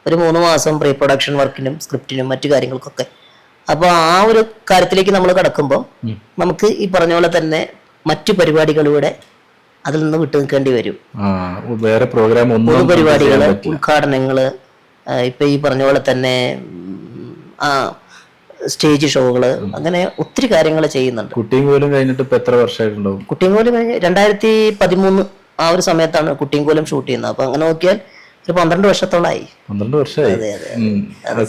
ഒരു 3 മാസം പ്രീ പ്രൊഡക്ഷൻ വർക്കിനും സ്ക്രിപ്റ്റിനും മറ്റു കാര്യങ്ങൾക്കൊക്കെ. അപ്പൊ ആ ഒരു കാര്യത്തിലേക്ക് നമ്മൾ കടക്കുമ്പോൾ നമുക്ക് ഈ പറഞ്ഞ പോലെ തന്നെ മറ്റു പരിപാടികളിലൂടെ അതിൽ നിന്ന് വിട്ടു നിൽക്കേണ്ടി വരും. വേറെ പ്രോഗ്രാം പൊതുപരിപാടികള്, ഉദ്ഘാടനങ്ങള്, ഇപ്പൊ ഈ പറഞ്ഞ പോലെ തന്നെ സ്റ്റേജ് ഷോകള്, അങ്ങനെ ഒത്തിരി കാര്യങ്ങൾ ചെയ്യുന്നുണ്ട്. കുട്ടിയും കഴിഞ്ഞിട്ട് ഇപ്പൊ എത്ര വർഷമായിട്ടുണ്ടാവും? കുട്ടിയും കഴിഞ്ഞ് 2013 ആ ഒരു സമയത്താണ് കുട്ടിയും ഷൂട്ട് ചെയ്യുന്നത്. അപ്പൊ അങ്ങനെ നോക്കിയാൽ ഒരു 12 വർഷത്തോളമായി. 12 വർഷമായി.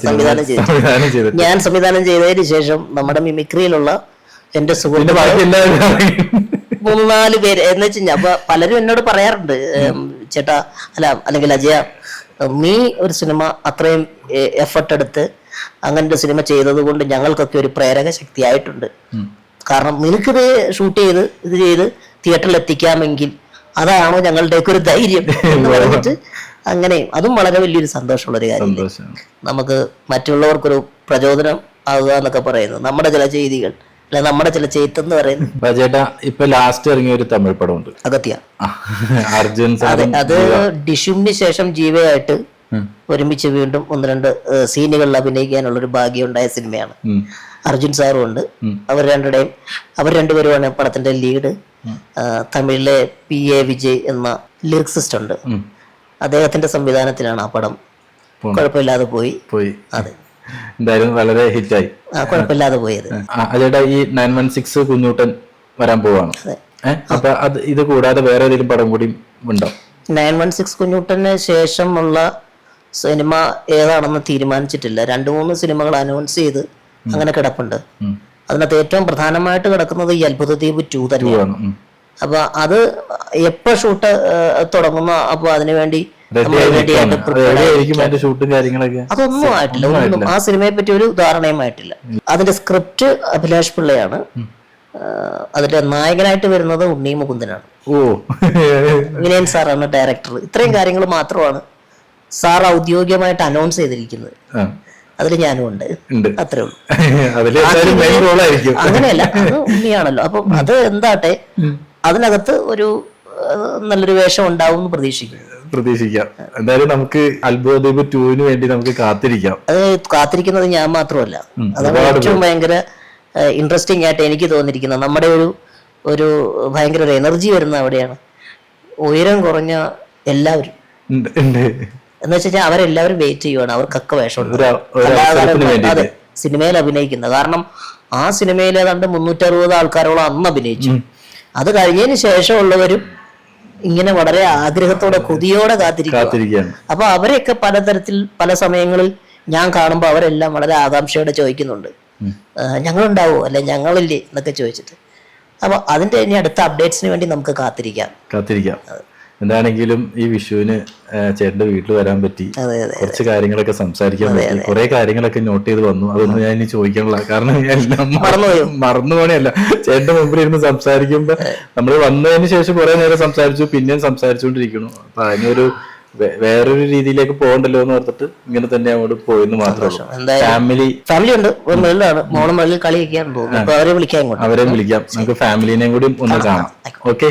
സംവിധാനം ചെയ്തു. ഞാൻ സംവിധാനം ചെയ്തതിന് ശേഷം നമ്മുടെ മിമിക്രിയിലുള്ള എന്റെ സുഹൃത്ത് 3-4 പേര് എന്ന് വെച്ച് കഴിഞ്ഞാൽ, അപ്പൊ പലരും എന്നോട് പറയാറുണ്ട്, ചേട്ടാ അല്ലെങ്കിൽ അജയ, നീ ഒരു സിനിമ അത്രയും എഫർട്ട് എടുത്ത് അങ്ങനെ ഒരു സിനിമ ചെയ്തത് കൊണ്ട് ഞങ്ങൾക്കൊക്കെ ഒരു പ്രേരക ശക്തിയായിട്ടുണ്ട്. കാരണം നിനക്കിത് ഷൂട്ട് ചെയ്ത് തിയേറ്ററിൽ എത്തിക്കാമെങ്കിൽ അതാണോ ഞങ്ങളുടെയൊക്കെ ഒരു ധൈര്യം എന്ന് പറഞ്ഞിട്ട് അങ്ങനെയും അതും വളരെ വലിയൊരു സന്തോഷമുള്ള ഒരു കാര്യം. നമുക്ക് മറ്റുള്ളവർക്കൊരു പ്രചോദനം ആകുക എന്നൊക്കെ പറയുന്നത് നമ്മുടെ ചില ചെയ്തികൾ, അല്ലെ നമ്മുടെ ചില ചെയ്ത്തെന്ന് പറയുന്നത്. ചേട്ടാ, ഇപ്പൊ ലാസ്റ്റ് ഇറങ്ങിയ ഒരു തമിഴ് പടമുണ്ട്, അഗത്യ. അർജുൻ. അത് ഡിഷുമിന് ശേഷം ജീവയായിട്ട് ഒരുമിച്ച് വീണ്ടും 1-2 സീനുകളിൽ അഭിനയിക്കാനുള്ള ഒരു ഭാഗ്യം ഉണ്ടായ സിനിമയാണ്. അർജുൻ സാറും ഉണ്ട്. അവർ രണ്ടുപേരുമാണ് പടത്തിന്റെ ലീഡ്. തമിഴിലെ PA വിജയ് എന്ന ലിറിക്സിസ്റ്റ് ഉണ്ട്, അദ്ദേഹത്തിന്റെ സംവിധാനത്തിലാണ് ആ പടം. കുഴപ്പമില്ലാതെ പോയി. അതെ, എന്തായാലും വളരെ ഹിറ്റായി. കുഴപ്പമില്ലാതെ പോയത്. ചേട്ടാ, ഈ 916 കുഞ്ഞൂട്ടൻ വരാൻ പോവാണ്. അപ്പൊ ഇത് കൂടാതെ വേറെ ഏതെങ്കിലും പടം കൂടി ഉണ്ടോ? 916 കുഞ്ഞൂട്ടന് ശേഷമുള്ള സിനിമ ഏതാണെന്ന് തീരുമാനിച്ചിട്ടില്ല. 2-3 സിനിമകൾ അനൗൺസ് ചെയ്ത് അങ്ങനെ കിടപ്പുണ്ട്. അതിനകത്ത് ഏറ്റവും പ്രധാനമായിട്ട് കിടക്കുന്നത് ഈ അത്ഭുതദ്വീപ് 2 തന്നെയാണ്. അപ്പൊ അത് എപ്പോ ഷൂട്ട് തുടങ്ങുന്ന, അപ്പൊ അതിനുവേണ്ടി അതൊന്നും ആയിട്ടില്ല. ആ സിനിമയെ പറ്റി ഒരു ധാരണയുമായിട്ടില്ല. അതിന്റെ സ്ക്രിപ്റ്റ് അഭിലാഷ് പിള്ളയാണ്. അതിന്റെ നായകനായിട്ട് വരുന്നത് ഉണ്ണി മുകുന്ദനാണ്. വിനയൻ സാറാണ് ഡയറക്ടർ. ഇത്രയും കാര്യങ്ങൾ മാത്രമാണ് സാർ ഔദ്യോഗികമായിട്ട് അനൗൺസ് ചെയ്തിരിക്കുന്നത്. അതിൽ ഞാനും ഉണ്ട്. അത്രേ ഉള്ളൂ. അങ്ങനെയല്ല, അത് ഉണ്ണിയാണല്ലോ. അപ്പം അത് എന്താട്ടെ, അതിനകത്ത് ഒരു നല്ലൊരു വേഷം ഉണ്ടാവും എന്ന് പ്രതീക്ഷിക്കാം. എന്തായാലും നമുക്ക് അത്ഭുതദ്വീപ് 2 വേണ്ടി നമുക്ക് കാത്തിരിക്കാം. അത് കാത്തിരിക്കുന്നത് ഞാൻ മാത്രമല്ല, അതാണ് ഏറ്റവും ഭയങ്കര ഇൻട്രസ്റ്റിംഗ് ആയിട്ട് എനിക്ക് തോന്നിയിരിക്കുന്നത്. നമ്മുടെ ഒരു ഭയങ്കര ഒരു എനർജി വരുന്ന അവിടെയാണ്. ഉയരം കുറഞ്ഞ എല്ലാവരും എന്ന് വെച്ചാൽ അവരെല്ലാവരും വെയിറ്റ് ചെയ്യുവാണ്, അവർക്കൊക്കെ വേഷമുണ്ട്. അതെ, സിനിമയിൽ അഭിനയിക്കുന്നത്. കാരണം ആ സിനിമയിൽ ഏതാണ്ട് 360 ആൾക്കാരോളം അന്ന് അഭിനയിച്ചു. അത് കഴിഞ്ഞതിന് ശേഷമുള്ളവരും ഇങ്ങനെ വളരെ ആഗ്രഹത്തോടെ കൊതിയോടെ കാത്തിരിക്കുകയാണ്. അപ്പൊ അവരെയൊക്കെ പലതരത്തിൽ പല സമയങ്ങളിൽ ഞാൻ കാണുമ്പോൾ അവരെല്ലാം വളരെ ആകാംക്ഷയോടെ ചോദിക്കുന്നുണ്ട്, ഞങ്ങളുണ്ടാവോ അല്ലെ ഞങ്ങളില്ലേ എന്നൊക്കെ ചോദിച്ചിട്ട്. അപ്പൊ അതിന്റെ ഇനി അടുത്ത അപ്ഡേറ്റ്സിന് വേണ്ടി നമുക്ക് കാത്തിരിക്കാം. എന്താണെങ്കിലും ഈ വിഷുവിന് ചേട്ടന്റെ വീട്ടിൽ വരാൻ പറ്റി, കുറച്ച് കാര്യങ്ങളൊക്കെ സംസാരിക്കാൻ പറ്റി, കുറെ കാര്യങ്ങളൊക്കെ നോട്ട് ചെയ്ത് വന്നു. അതൊന്നും ഞാൻ ഇനി ചോദിക്കാനുള്ള, കാരണം ഞാൻ എല്ലാം മറന്നു പോണേയല്ല. ചേട്ടന്റെ മുമ്പിൽ ഇരുന്ന് സംസാരിക്കുമ്പോ നമ്മൾ വന്നതിന് ശേഷം കുറെ നേരം സംസാരിച്ചു, പിന്നെയും സംസാരിച്ചുകൊണ്ടിരിക്കുന്നു. അപ്പൊ അതിനൊരു വേറൊരു രീതിയിലേക്ക് പോകണ്ടല്ലോ എന്ന് ഓർത്തിട്ട് ഇങ്ങനെ തന്നെ അങ്ങോട്ട് പോയെന്ന് മാത്രമേ. ഫാമിലി ഉണ്ട്, മേളിലാണ്, മോളും മേളിൽ കളിയൊക്കെയാണ് തോന്നുന്നു. അവരെയും വിളിക്കാം, നമുക്ക് ഫാമിലിനെയും കൂടി ഒന്ന് കാണാം. ഓക്കെ.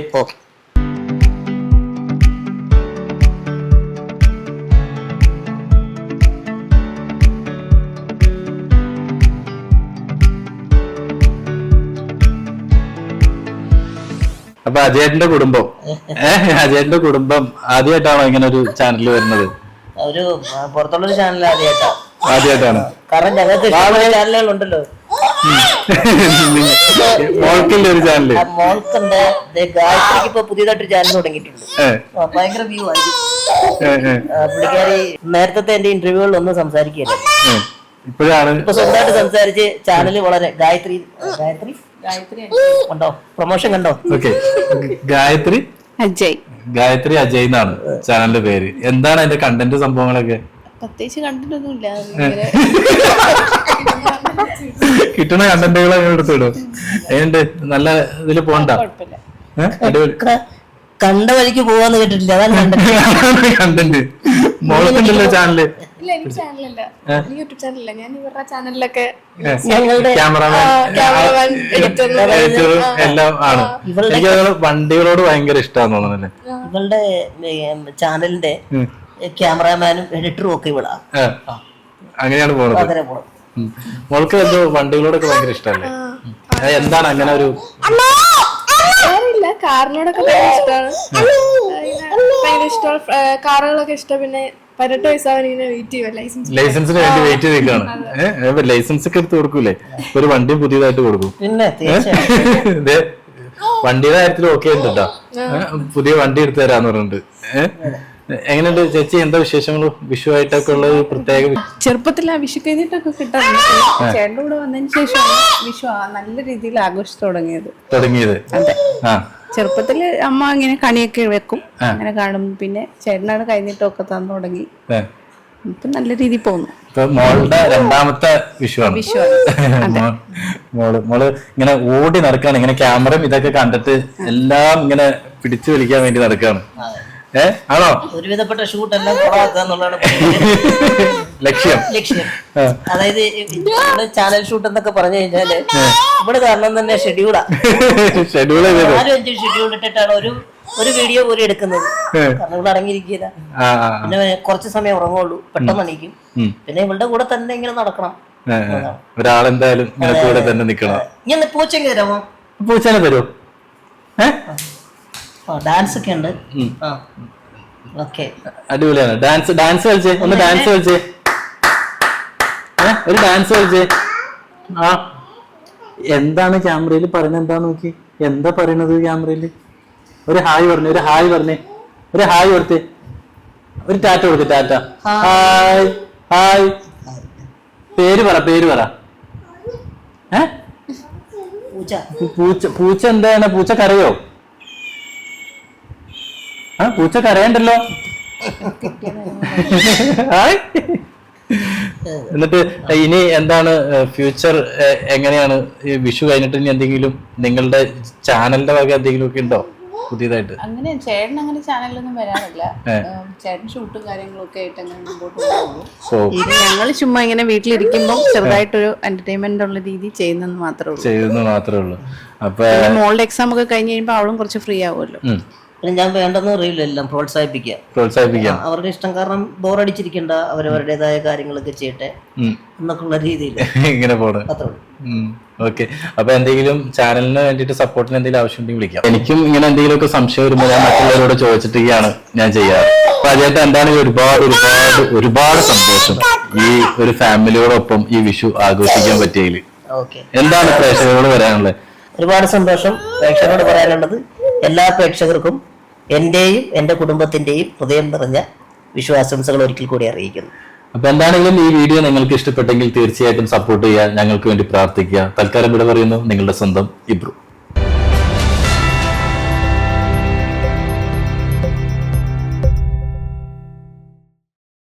അപ്പൊ അജയേട്ടന്റെ കുടുംബം ആദ്യമായിട്ടാണോ ഇങ്ങനെ ഒരു ചാനൽ വരുന്നത്? ഒരു പുറത്തുള്ളൊരു ചാനൽ ആദ്യമായിട്ടാണ്. കാരണം ഞങ്ങൾക്ക് ചാനലുകളുണ്ടല്ലോ. മോൾക്കില്ല ഒരു ചാനല്, മോൾക്കുണ്ട്. ഗായത്രിക്ക് ഇപ്പൊ പുതിയതായിട്ടൊരു ചാനൽ തുടങ്ങിയിട്ടുണ്ട്. ഭയങ്കര വ്യൂ ആയിരിക്കും. പുള്ളിക്കാരി നേരത്തെ എന്റെ ഇന്റർവ്യൂകളിലൊന്നും സംസാരിക്കില്ല, ഇപ്പോഴാണ് ഇപ്പൊ സ്വന്തമായിട്ട് സംസാരിച്ച് ചാനല് വളരെ ഗായത്രി കണ്ടോ, പ്രൊമോഷൻ കണ്ടോ? ഓക്കെ. ഗായത്രി അജയ് എന്നാണ് ചാനലിന്റെ പേര്. എന്താണ് അതിന്റെ കണ്ടന്റ് സംഭവങ്ങളൊക്കെ? പ്രത്യേകിച്ച് കണ്ടന്റ് ഒന്നുമില്ല, കിട്ടുന്ന കണ്ടന്റുകൾ എടുത്തിടും. ഏണ്ട് നല്ല ഇതില് പോണ്ട, കണ്ട വഴിക്ക് പോവാന്ന് കേട്ടിട്ടില്ല, അതാണ് കണ്ടന്റ്. മോൾക്കുണ്ടല്ലോ ചാനല്? ഇല്ല, എനിക്ക് ചാനലല്ല, യൂട്യൂബ് ചാനലല്ല. ഞാൻ ഇവരുടെ ചാനലിലൊക്കെ ക്യാമറമാൻ എല്ലാം ആണ്. എനിക്ക് വണ്ടികളോട് ഭയങ്കര ഇഷ്ടമാണെന്ന് തോന്നുന്നല്ലേ. ഇവളുടെ ചാനലിന്റെ ക്യാമറാമാനും എഡിറ്ററും ഒക്കെ ഇവിടെ അങ്ങനെയാണ് പോണത്. മോൾക്ക് എന്തോ വണ്ടികളോടൊക്കെ ഭയങ്കര ഇഷ്ടമല്ലേ? എന്താണ് അങ്ങനെ ഒരു? അറിയില്ല, കാറിനോടൊക്കെ ഭയങ്കര ഇഷ്ടമാണ്, ഭയങ്കര ഇഷ്ടമാണ് കാറുകളൊക്കെ ഇഷ്ടം. പിന്നെ 18 വയസ്സാവാൻ ഇങ്ങനെ വെയിറ്റ് ചെയ്യുക, ലൈസൻസിന് വേണ്ടി വെയിറ്റ് ചെയ്തിരിക്കുകയാണ്. ലൈസൻസ് ഒക്കെ എടുത്ത് കൊടുക്കൂലേ? ഒരു വണ്ടി പുതിയതായിട്ട് കൊടുക്കും. പിന്നെ വണ്ടിയുടെ കാര്യത്തിൽ ഓക്കെ ഉണ്ടോ? പുതിയ വണ്ടി എടുത്തു തരാന്ന് പറഞ്ഞിട്ട്. എങ്ങനെയുണ്ട് ചേച്ചി, എന്താ വിശേഷങ്ങൾ? വിഷു ആയിട്ടൊക്കെ ഉള്ള ഒരു പ്രത്യേക ചെറുപ്പത്തിൽ ആ വിഷു കഴിഞ്ഞിട്ടൊക്കെ കിട്ടാറുണ്ട്. ചേട്ടൻ്റെ കൂടെ വന്നതിന് ശേഷമാണ് വിഷു നല്ല രീതിയിൽ ആഘോഷിച്ചു തുടങ്ങിയത്. അതെ, ചെറുപ്പത്തില് അമ്മ ഇങ്ങനെ കണിയൊക്കെ വെക്കും, അങ്ങനെ കാണും. പിന്നെ ചേട്ടനാണ് കഴിഞ്ഞിട്ടൊക്കെ തന്നു തുടങ്ങി. ഇപ്പൊ നല്ല രീതിയിൽ പോകുന്നു. മോളുടെ രണ്ടാമത്തെ വിഷുവാണ്. മോള് ഇങ്ങനെ ഓടി നടക്കാണ്, ഇങ്ങനെ ക്യാമറയും ഇതൊക്കെ കണ്ടിട്ട് എല്ലാം ഇങ്ങനെ പിടിച്ചു വലിക്കാൻ വേണ്ടി നടക്കാണ്. ആണോ? ഒരുവിധപ്പെട്ട ഷൂട്ട് എല്ലാം കൊളാക്കുക എന്നുള്ളതാണ് ലക്ഷ്യം. അതായത് ചാനൽ ഷൂട്ട് എന്നൊക്കെ പറഞ്ഞു കഴിഞ്ഞാല് ഇവിടെ കാരണം തന്നെ ഷെഡ്യൂൾ ഇട്ടിട്ടാണ് ഒരു വീഡിയോ പോലും എടുക്കുന്നത്. കാരണം ഇവിടെ അടങ്ങിയിരിക്കില്ല, പിന്നെ കുറച്ച് സമയം ഉറങ്ങുള്ളൂ, പെട്ടെന്ന് എണീക്കും. പിന്നെ ഇവളുടെ കൂടെ തന്നെ ഇങ്ങനെ നടക്കണം. ഒരാളെന്തായാലും കൂടെ തന്നെ നിക്കണം. ഇങ്ങനെ പൂച്ചയ്ക്ക് തരാമോ? പൂച്ചനെ തരുമോ? ഡാൻസ് ഒക്കെ ഉണ്ട്. അടിപൊളിയാണ്. ഡാൻസ് കളിച്ചേ, ഒന്ന് ഡാൻസ് കളിച്ചേ, ഒരു ഡാൻസ് കളിച്ചേ. ആ, എന്താണ് ക്യാമറയിൽ പറയുന്നത്? എന്താ നോക്കി, എന്താ പറയണത് ക്യാമറയില്? ഒരു ഹായ് പറഞ്ഞേ, ഒരു ഹായ് കൊടുത്തേ, ഒരു ടാറ്റ കൊടുത്തേ, ടാറ്റ. ഹായ്. പേര് പറ. പൂച്ച എന്താണ്? പൂച്ച കരയോ? പൂച്ച കരയണ്ടല്ലോ. എന്നിട്ട് ഇനി എന്താണ് ഫ്യൂച്ചർ? എങ്ങനെയാണ് വിഷു കഴിഞ്ഞിട്ട് ഇനി എന്തെങ്കിലും നിങ്ങളുടെ ചാനലിന്റെ വക എന്തെങ്കിലും ഒക്കെ ഉണ്ടോ പുതിയതായിട്ട്? അങ്ങനെ ചേട്ടൻ അങ്ങനെ ചാനലൊന്നും വരാറില്ല. ചേട്ടൻ ഷൂട്ടും കാര്യങ്ങളൊക്കെ ആയിട്ട് അങ്ങനെ മുമ്പോട്ട് പോകും. ഞങ്ങൾ ചുമ്മാ ഇങ്ങനെ വീട്ടിലിരിക്കുമ്പോൾ ചെറുതായിട്ടൊരു എന്റർടൈൻമെന്റ് ഉള്ള രീതി ചെയ്യുന്നെന്ന് മാത്രമേ ഉള്ളൂ. അപ്പൊ മോളുടെ എക്സാം ഒക്കെ കഴിഞ്ഞ് കഴിയുമ്പോൾ അവളും കുറച്ച് ഫ്രീ ആവുമല്ലോ. ഞാൻ വേണ്ടെന്ന് അറിയില്ല, എല്ലാം പ്രോത്സാഹിപ്പിക്കാം. അവരുടെ ഇഷ്ടം, കാരണം ബോറടിച്ചിരിക്കണ്ട, അവരവരുടേതായ കാര്യങ്ങളൊക്കെ ചെയ്യട്ടെ എന്നൊക്കെയുള്ള രീതിയിൽ ഇങ്ങനെ പോകണം. ഓക്കെ. അപ്പൊ എന്തെങ്കിലും ചാനലിന് വേണ്ടിട്ട് സപ്പോർട്ടിന് എന്തെങ്കിലും ആവശ്യമുണ്ടെങ്കിൽ വിളിക്കാം. എനിക്കും ഇങ്ങനെ എന്തെങ്കിലും ഒക്കെ സംശയം വരുമ്പോൾ ഞാൻ മറ്റുള്ളവരോട് ചോദിച്ചിട്ടൊക്കെയാണ് ഞാൻ ചെയ്യാറ്. അപ്പൊ അതായത് എന്താണ് ഒരുപാട് സന്തോഷം ഈ ഒരു ഫാമിലിയോടൊപ്പം ഈ വിഷു ആഘോഷിക്കാൻ പറ്റിയതിൽ. എന്താണ് പ്രേക്ഷകരോട് പറയാനുള്ളത്? ഒരുപാട് സന്തോഷം. പ്രേക്ഷകരോട് പറയാനുള്ളത്, എല്ലാ പ്രേക്ഷകർക്കും എന്റെയും എന്റെ കുടുംബത്തിന്റെയും ഹൃദയം നിറഞ്ഞ വിഷു ആശംസകൾ ഒരിക്കൽ കൂടി അറിയിക്കുന്നു. അപ്പൊ എന്താണെങ്കിലും ഈ വീഡിയോ നിങ്ങൾക്ക് ഇഷ്ടപ്പെട്ടെങ്കിൽ തീർച്ചയായിട്ടും സപ്പോർട്ട് ചെയ്യുക, ഞങ്ങൾക്ക് വേണ്ടി പ്രാർത്ഥിക്കുക. തൽക്കാലം ഇവിടെ പറയുന്നു, നിങ്ങളുടെ സ്വന്തം ഇബ്രു.